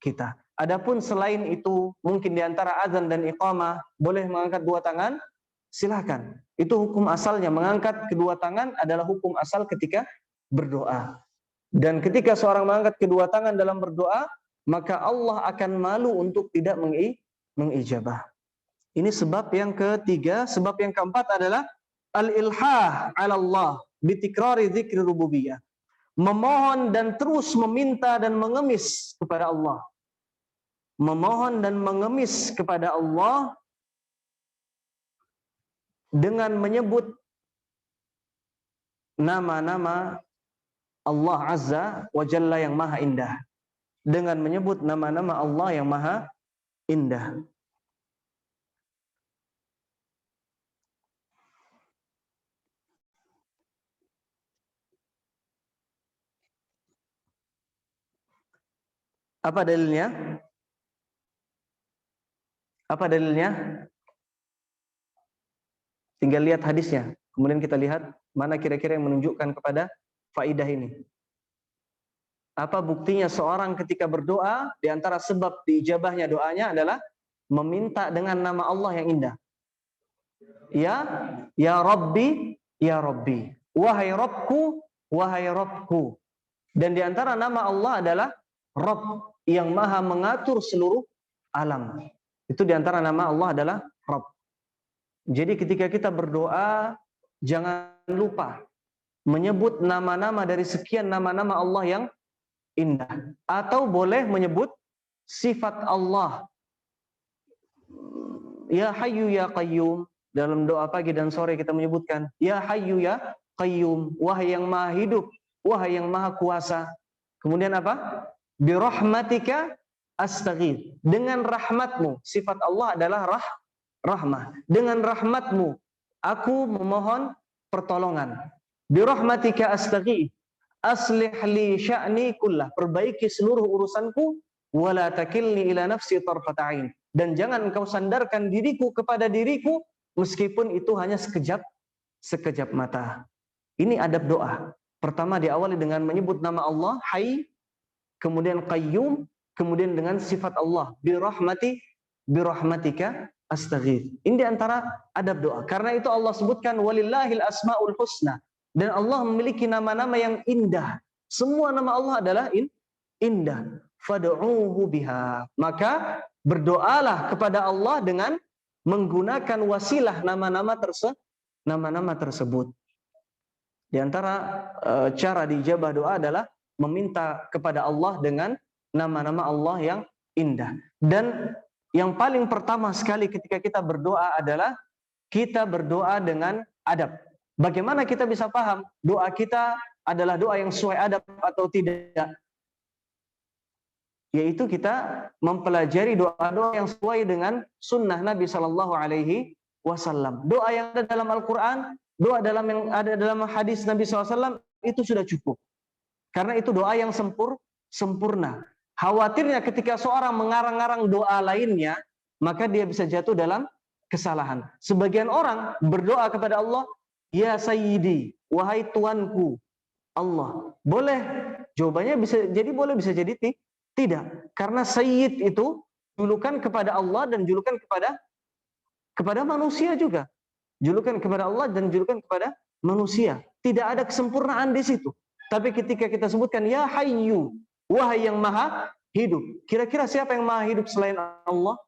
S1: kita. Adapun selain itu, mungkin di antara azan dan iqamah boleh mengangkat dua tangan, silahkan. Itu hukum asalnya. Mengangkat kedua tangan adalah hukum asal ketika berdoa. Dan ketika seorang mengangkat kedua tangan dalam berdoa, maka Allah akan malu untuk tidak mengijabah. Ini sebab yang ketiga. Sebab yang keempat adalah al-ilhah 'ala Allah bitikrari dzikri rububiyah. Memohon dan terus meminta dan mengemis kepada Allah. Memohon dan mengemis kepada Allah dengan menyebut nama-nama Allah Azza wa Jalla yang maha indah. Dengan menyebut nama-nama Allah yang maha indah. Apa dalilnya? Apa dalilnya? Tinggal lihat hadisnya. Kemudian kita lihat mana kira-kira yang menunjukkan kepada faidah ini. Apa buktinya seorang ketika berdoa, di antara sebab diijabahnya doanya adalah meminta dengan nama Allah yang indah. Ya Rabbi, ya Rabbi. Wahai Rabbku, wahai Rabbku. Dan di antara nama Allah adalah Rabb, yang maha mengatur seluruh alam. Itu di antara nama Allah adalah Rabb. Jadi ketika kita berdoa, jangan lupa menyebut nama-nama dari sekian nama-nama Allah yang indah. Atau boleh menyebut sifat Allah. Ya Hayyu ya Qayyum. Dalam doa pagi dan sore kita menyebutkan, Ya Hayyu ya Qayyum. Wahai yang maha hidup, wahai yang maha kuasa. Kemudian apa? Birahmatika astaghith. Dengan rahmatmu. Sifat Allah adalah rahmah. Dengan rahmatmu aku memohon pertolongan. Birahmatika astaghith. Aslih li sya'ni kullah. Perbaiki seluruh urusanku. Wala takilni ila nafsi tarfata ain. Dan jangan engkau sandarkan diriku kepada diriku, meskipun itu hanya sekejap mata. Ini adab doa. Pertama diawali dengan menyebut nama Allah, Hayy, kemudian Qayyum, kemudian dengan sifat Allah, birahmatika astaghith. Ini diantara adab doa. Karena itu Allah sebutkan walillahil asmaul husna. Dan Allah memiliki nama-nama yang indah. Semua nama Allah adalah indah. Fad'uuhu biha. Maka berdoalah kepada Allah dengan menggunakan wasilah nama-nama tersebut. Di antara cara dijabah doa adalah meminta kepada Allah dengan nama-nama Allah indah. Dan yang paling pertama sekali ketika kita berdoa adalah kita berdoa dengan adab. Bagaimana kita bisa paham doa kita adalah doa yang sesuai adab atau tidak? Yaitu kita mempelajari doa-doa yang sesuai dengan sunnah Nabi Shallallahu Alaihi Wasallam. Doa yang ada dalam Al-Quran, doa yang ada dalam hadis Nabi SAW itu sudah cukup. Karena itu doa yang sempurna. Khawatirnya ketika seorang mengarang-arang doa lainnya, maka dia bisa jatuh dalam kesalahan. Sebagian orang berdoa kepada Allah, ya Sayyidi, wahai Tuanku, Allah. Boleh, jawabannya bisa jadi boleh, bisa jadi tidak. Karena Sayyid itu julukan kepada Allah dan julukan kepada manusia juga. Julukan kepada Allah dan julukan kepada manusia. Tidak ada kesempurnaan di situ. Tapi ketika kita sebutkan ya Hayyu, wahai yang maha hidup. Kira-kira siapa yang maha hidup selain Allah?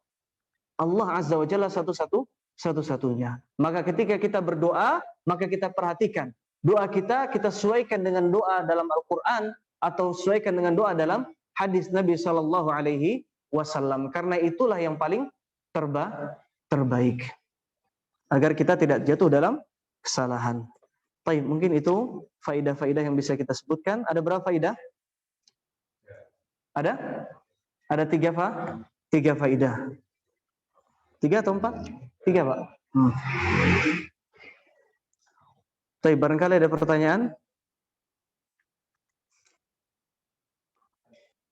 S1: Allah Azza wa Jalla satu-satunya. Maka ketika kita berdoa, maka kita perhatikan doa kita sesuaikan dengan doa dalam Al-Quran atau sesuaikan dengan doa dalam hadis Nabi Shallallahu Alaihi Wasallam. Karena itulah yang paling terbaik agar kita tidak jatuh dalam kesalahan. Baik, mungkin itu faidah-faidah yang bisa kita sebutkan. Ada berapa faidah? Ada 3 faidah. 3 atau 4? 3, Pak. Baik, barangkali ada pertanyaan?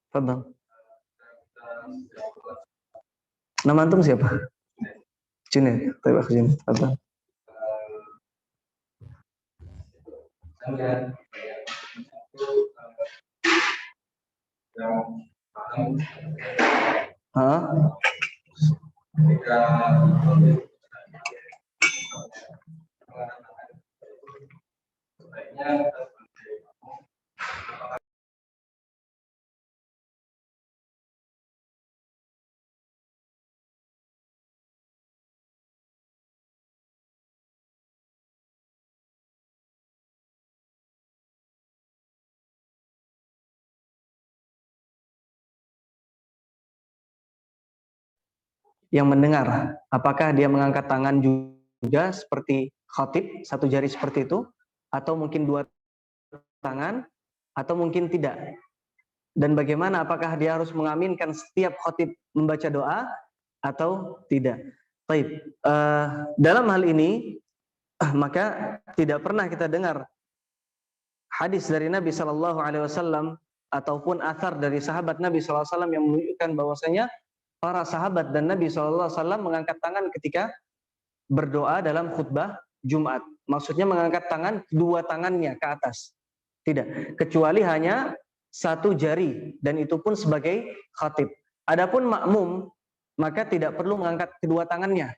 S1: Fadhal. Nama antum siapa? Junaid. Baik, Pak Junaid. Fadhal. Yang mendengar, apakah dia mengangkat tangan juga seperti khatib, 1 jari seperti itu, atau mungkin 2 tangan, atau mungkin tidak? Dan bagaimana, apakah dia harus mengaminkan setiap khatib membaca doa atau tidak? Baik, dalam hal ini maka tidak pernah kita dengar hadis dari Nabi Shallallahu Alaihi Wasallam ataupun athar dari sahabat Nabi Shallallahu Alaihi Wasallam yang menunjukkan bahwasanya para sahabat dan Nabi Shallallahu Alaihi Wasallam mengangkat tangan ketika berdoa dalam khutbah Jumat. Maksudnya mengangkat tangan, 2 tangannya ke atas. Tidak, kecuali hanya 1 jari, dan itu pun sebagai khatib. Adapun makmum, maka tidak perlu mengangkat kedua tangannya.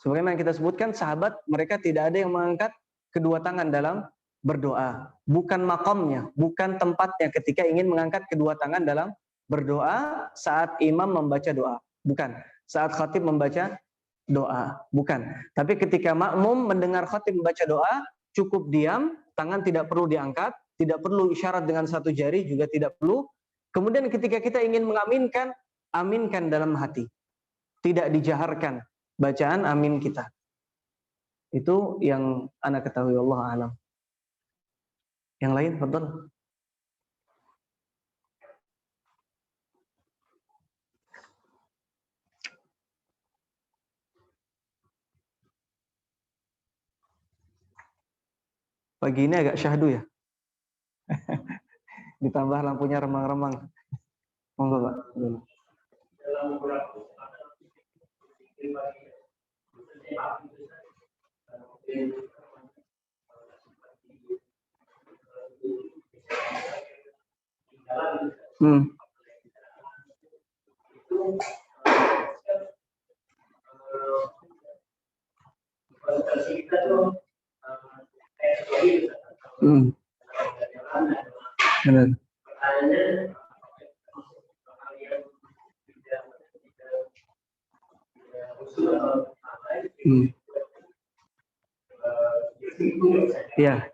S1: Sebagaimana kita sebutkan, sahabat mereka tidak ada yang mengangkat kedua tangan dalam berdoa. Bukan makomnya, bukan tempatnya ketika ingin mengangkat kedua tangan dalam berdoa saat imam membaca doa. Bukan. Saat khatib membaca doa. Bukan. Tapi ketika makmum mendengar khatib membaca doa, cukup diam, tangan tidak perlu diangkat, tidak perlu isyarat dengan 1 jari, juga tidak perlu. Kemudian ketika kita ingin mengaminkan, aminkan dalam hati. Tidak dijaharkan bacaan amin kita. Itu yang ana ketahui, Allah alam. Yang lain, betul? Pagi ini agak syahdu ya. Ditambah lampunya remang-remang. Monggo, Pak. Benar. Ya,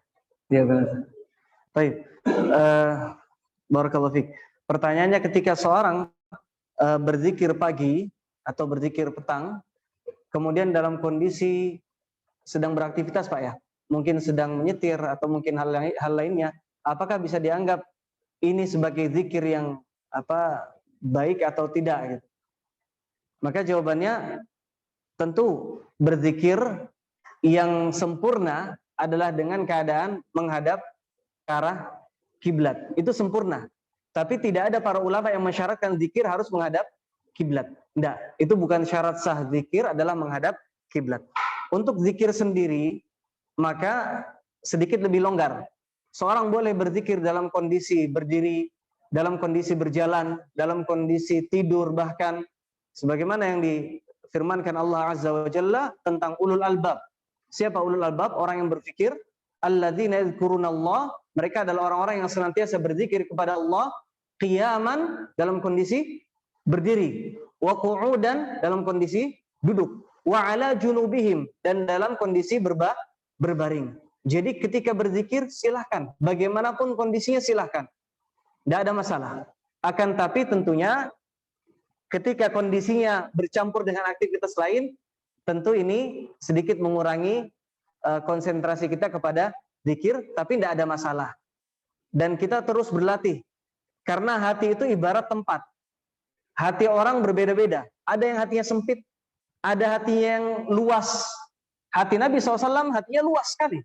S1: ya benar. Baik, barakallahu fiik. Pertanyaannya, ketika seorang berzikir pagi atau berzikir petang, kemudian dalam kondisi sedang beraktivitas Pak ya, mungkin sedang menyetir atau mungkin hal lainnya, apakah bisa dianggap ini sebagai zikir yang baik atau tidak gitu? Maka jawabannya tentu berzikir yang sempurna adalah dengan keadaan menghadap ke arah kiblat. Itu sempurna. Tapi tidak ada para ulama yang mensyaratkan zikir harus menghadap kiblat. Tidak, itu bukan syarat sah zikir adalah menghadap kiblat. Untuk zikir sendiri maka sedikit lebih longgar. Seorang boleh berzikir dalam kondisi berdiri, dalam kondisi berjalan, dalam kondisi tidur, bahkan sebagaimana yang difirmankan Allah Azza wa Jalla tentang ulul albab. Siapa ulul albab? Orang yang berfikir. Alladzina yadhkurunallah, mereka adalah orang-orang yang senantiasa berzikir kepada Allah qiyaman, dalam kondisi berdiri, wa qu'udan, dalam kondisi duduk, wa ala junubihim, dan dalam kondisi berbaring. Jadi ketika berzikir silahkan, bagaimanapun kondisinya silahkan, tidak ada masalah. Akan tapi tentunya ketika kondisinya bercampur dengan aktivitas lain, tentu ini sedikit mengurangi konsentrasi kita kepada zikir, tapi tidak ada masalah. Dan kita terus berlatih, karena hati itu ibarat tempat. Hati orang berbeda-beda. Ada yang hatinya sempit, ada hatinya yang luas. Hati Nabi SAW hatinya luas sekali.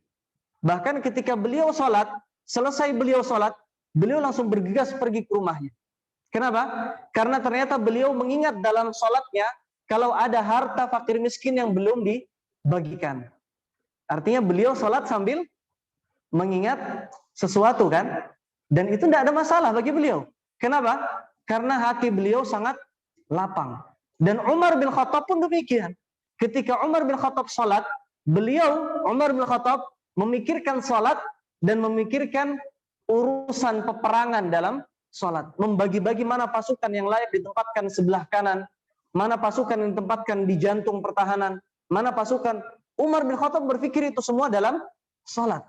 S1: Bahkan ketika beliau sholat, selesai beliau sholat, beliau langsung bergegas pergi ke rumahnya. Kenapa? Karena ternyata beliau mengingat dalam sholatnya, kalau ada harta fakir miskin yang belum dibagikan. Artinya beliau sholat sambil mengingat sesuatu kan? Dan itu tidak ada masalah bagi beliau. Kenapa? Karena hati beliau sangat lapang. Dan Umar bin Khattab pun demikian. Ketika Umar bin Khattab sholat, Umar bin Khattab memikirkan sholat dan memikirkan urusan peperangan dalam sholat. Membagi-bagi mana pasukan yang layak ditempatkan sebelah kanan, mana pasukan yang ditempatkan di jantung pertahanan, mana pasukan. Umar bin Khattab berpikir itu semua dalam sholat.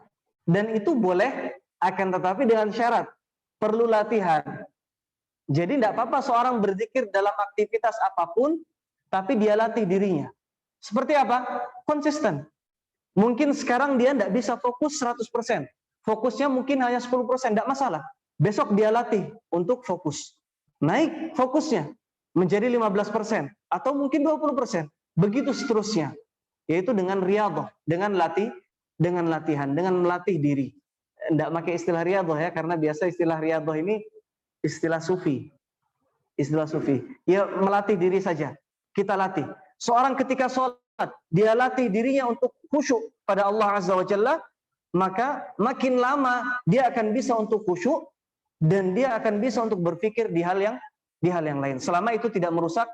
S1: Dan itu boleh, akan tetapi dengan syarat, perlu latihan. Jadi tidak apa-apa seorang berzikir dalam aktivitas apapun, tapi dia latih dirinya. Seperti apa? Konsisten. Mungkin sekarang dia tidak bisa fokus 100%. Fokusnya mungkin hanya 10%, tidak masalah. Besok dia latih untuk fokus. Naik fokusnya menjadi 15%, atau mungkin 20%. Begitu seterusnya. Yaitu dengan riyadhah, dengan latihan, dengan melatih diri. Tidak pakai istilah riyadhah ya, karena biasa istilah riyadhah ini istilah sufi. Istilah sufi. Ya melatih diri saja. Kita latih. Seorang ketika sholat, dia latih dirinya untuk khusyuk pada Allah Azza wa Jalla, maka makin lama dia akan bisa untuk khusyuk dan dia akan bisa untuk berpikir di hal yang lain. Selama itu tidak merusak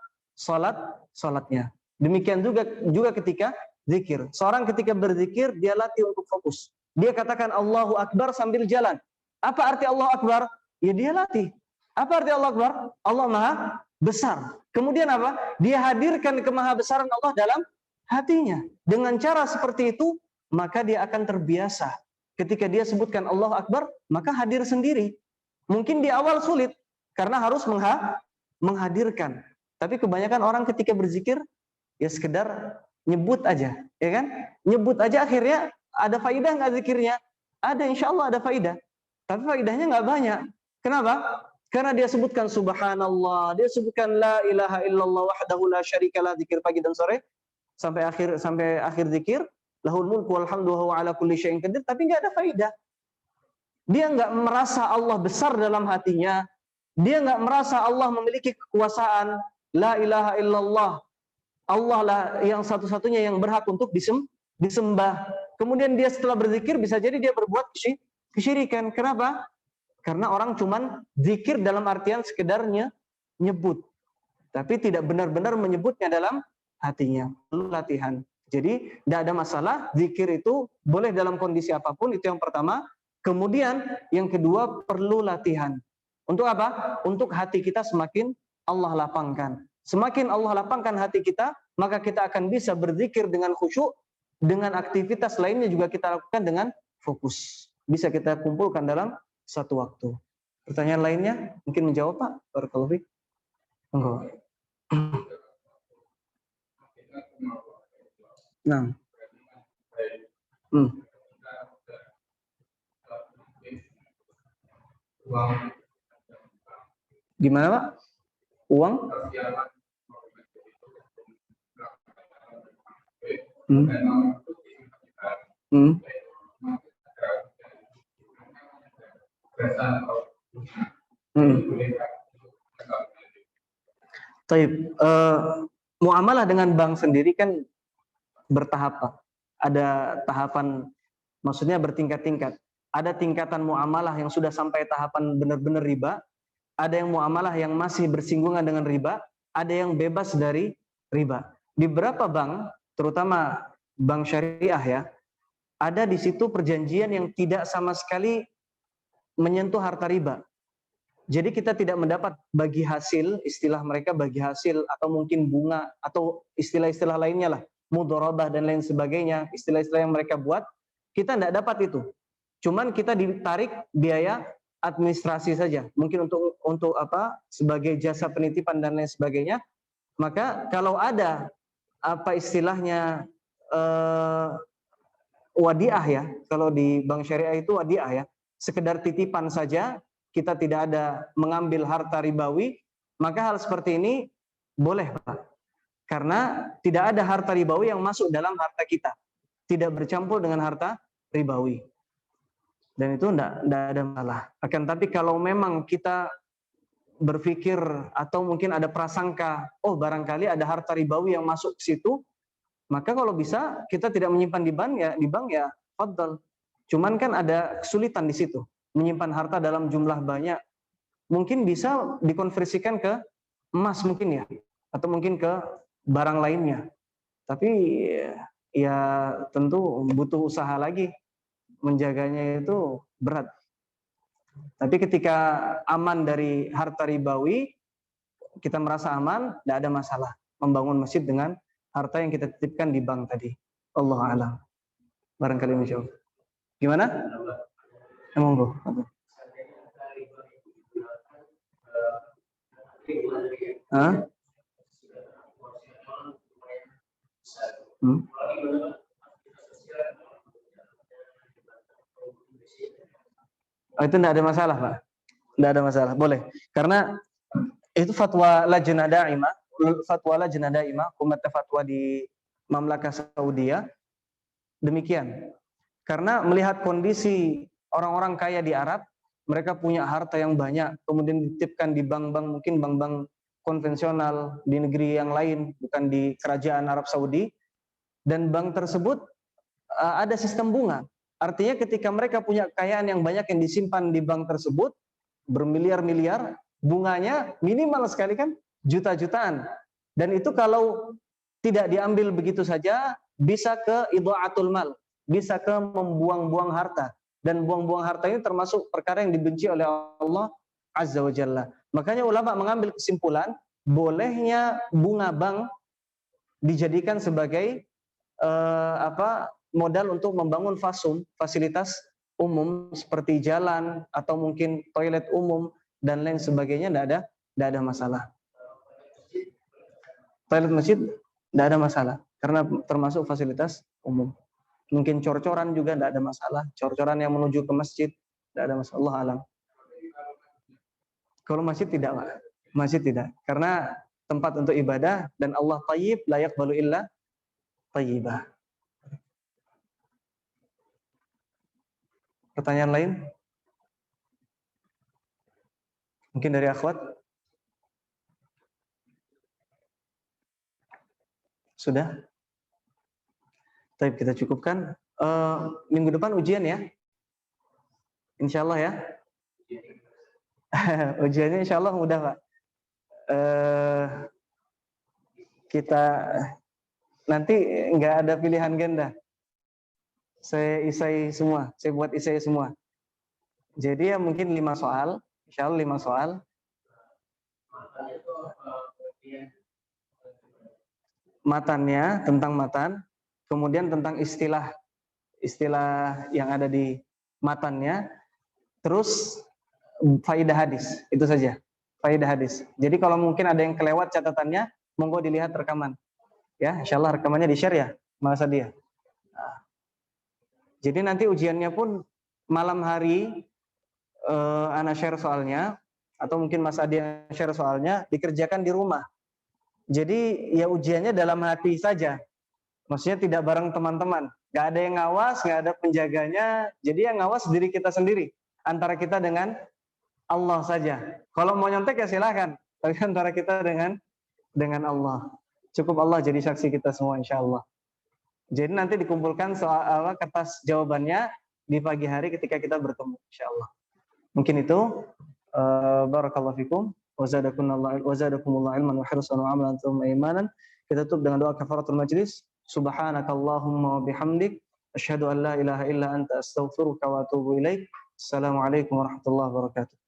S1: sholatnya. Demikian juga ketika zikir. Seorang ketika berzikir, dia latih untuk fokus. Dia katakan Allahu Akbar sambil jalan. Apa arti Allahu Akbar? Ya dia latih. Apa arti Allahu Akbar? Allah Maha Besar. Kemudian apa? Dia hadirkan kemahabesaran Allah dalam hatinya. Dengan cara seperti itu, maka dia akan terbiasa. Ketika dia sebutkan Allahu Akbar, maka hadir sendiri. Mungkin di awal sulit, karena harus menghadirkan. Tapi kebanyakan orang ketika berzikir, ya sekedar nyebut aja, ya kan? Nyebut aja, akhirnya ada faidah nggak zikirnya? Ada, insya Allah ada faidah. Tapi faidahnya nggak banyak. Kenapa? Karena dia sebutkan subhanallah, dia sebutkan la ilaha illallah wahdahu la syarikalah, zikir pagi dan sore sampai akhir zikir, lahul mulku walhamdu wa huwa ala kulli syai'in qadir, tapi nggak ada faidah. Dia nggak merasa Allah besar dalam hatinya, dia nggak merasa Allah memiliki kekuasaan. La ilaha illallah, Allah lah yang satu-satunya yang berhak untuk disembah. Kemudian dia setelah berzikir bisa jadi dia berbuat kesyirikan. Kenapa? Karena orang cuman zikir dalam artian sekedarnya nyebut, tapi tidak benar-benar menyebutnya dalam hatinya. Perlu latihan. Jadi tidak ada masalah, zikir itu boleh dalam kondisi apapun, itu yang pertama. Kemudian yang kedua, perlu latihan. Untuk apa? Untuk hati kita semakin Allah lapangkan. Semakin Allah lapangkan hati kita, maka kita akan bisa berzikir dengan khusyuk, dengan aktivitas lainnya juga kita lakukan dengan fokus. Bisa kita kumpulkan dalam satu waktu. Pertanyaan lainnya? Mungkin menjawab Pak? Barakallahu fiik. Enggak. Nah. Gimana, Pak? Uang? Hmm. Hmm. Hmm. Taib. Muamalah dengan bank sendiri kan bertahap, Pak. Ada tahapan, maksudnya bertingkat-tingkat. Ada tingkatan muamalah yang sudah sampai tahapan benar-benar riba, ada yang muamalah yang masih bersinggungan dengan riba, ada yang bebas dari riba. Di beberapa bank, terutama bank syariah ya, ada di situ perjanjian yang tidak sama sekali menyentuh harta riba. Jadi kita tidak mendapat bagi hasil, istilah mereka bagi hasil, atau mungkin bunga, atau istilah-istilah lainnya lah, mudharabah dan lain sebagainya, istilah-istilah yang mereka buat, kita tidak dapat itu. Cuman kita ditarik biaya administrasi saja, mungkin untuk apa, sebagai jasa penitipan dan lain sebagainya. Maka kalau ada apa istilahnya wadiah ya, kalau di bank syariah itu wadiah ya, sekedar titipan saja, kita tidak ada mengambil harta ribawi, maka hal seperti ini boleh, Pak. Karena tidak ada harta ribawi yang masuk dalam harta kita, tidak bercampur dengan harta ribawi. Dan itu tidak ada masalah. Akan tapi kalau memang kita berpikir atau mungkin ada prasangka, oh barangkali ada harta ribawi yang masuk ke situ, maka kalau bisa kita tidak menyimpan di bank ya fadhal. Cuman kan ada kesulitan di situ, menyimpan harta dalam jumlah banyak. Mungkin bisa dikonversikan ke emas mungkin ya, atau mungkin ke barang lainnya. Tapi ya tentu butuh usaha lagi, menjaganya itu berat. Tapi ketika aman dari harta ribawi, kita merasa aman, tidak ada masalah membangun masjid dengan harta yang kita titipkan di bank tadi. Allah a'lam. Barangkali menjawab. Gimana? Emang bro? Hah? Hmm? Oh, itu tidak ada masalah, Pak. Tidak ada masalah, boleh. Karena itu fatwa Lajnah Daimah, Komite Fatwa di Mamlakah Saudi ya. Demikian. Karena melihat kondisi orang-orang kaya di Arab, mereka punya harta yang banyak, kemudian dititipkan di bank-bank, mungkin bank-bank konvensional di negeri yang lain, bukan di kerajaan Arab Saudi, dan bank tersebut ada sistem bunga. Artinya ketika mereka punya kekayaan yang banyak yang disimpan di bank tersebut, bermiliar-miliar, bunganya minimal sekali kan juta-jutaan. Dan itu kalau tidak diambil begitu saja, bisa ke idha'atul mal, bisa ke membuang-buang harta. Dan buang-buang harta ini termasuk perkara yang dibenci oleh Allah Azza wa Jalla. Makanya ulama mengambil kesimpulan, bolehnya bunga bank dijadikan sebagai modal untuk membangun fasilitas umum seperti jalan atau mungkin toilet umum dan lain sebagainya, tidak ada masalah. Toilet masjid tidak ada masalah karena termasuk fasilitas umum. Mungkin cor-coran juga tidak ada masalah. Cor-coran yang menuju ke masjid tidak ada masalah. Allah alam. Kalau masjid tidak, Pak. Masjid tidak. Karena tempat untuk ibadah dan Allah thayyib, la yaqbalu illa thayyibah. Pertanyaan lain? Mungkin dari akhwat? Sudah? Baik, kita cukupkan. Minggu depan ujian ya? Insya Allah ya? Ujiannya insya Allah mudah, Pak. Kita nanti nggak ada pilihan ganda. Saya isai semua, saya buat isai semua. Jadi ya mungkin 5 soal, insya Allah 5 soal. Matannya, tentang matan, kemudian tentang istilah yang ada di matannya, terus faidah hadis, itu saja. faedah hadis. Jadi kalau mungkin ada yang kelewat catatannya, monggo dilihat rekaman. Ya, insyaallah rekamannya di-share ya, Mas Sadia. Nah, jadi nanti ujiannya pun malam hari ana share soalnya, atau mungkin Mas Adi share soalnya, dikerjakan di rumah. Jadi ya ujiannya dalam hati saja. Maksudnya tidak bareng teman-teman. Gak ada yang ngawas, gak ada penjaganya. Jadi yang ngawas diri kita sendiri. Antara kita dengan Allah saja. Kalau mau nyontek ya silahkan. Tapi antara kita dengan Allah. Cukup Allah jadi saksi kita semua insya Allah. Jadi nanti dikumpulkan soal kertas jawabannya di pagi hari ketika kita bertemu insya Allah. Mungkin itu. Barakallahu fikum. Wazadakumullah ilman wa hirsan wa amalan thumma imanan. Kita tutup dengan doa kafaratul majlis. Subhanakallahumma wa bihamdik. Asyhadu an la ilaha illa anta astaghfiruka wa atubu ilaik. Assalamualaikum warahmatullahi wabarakatuh.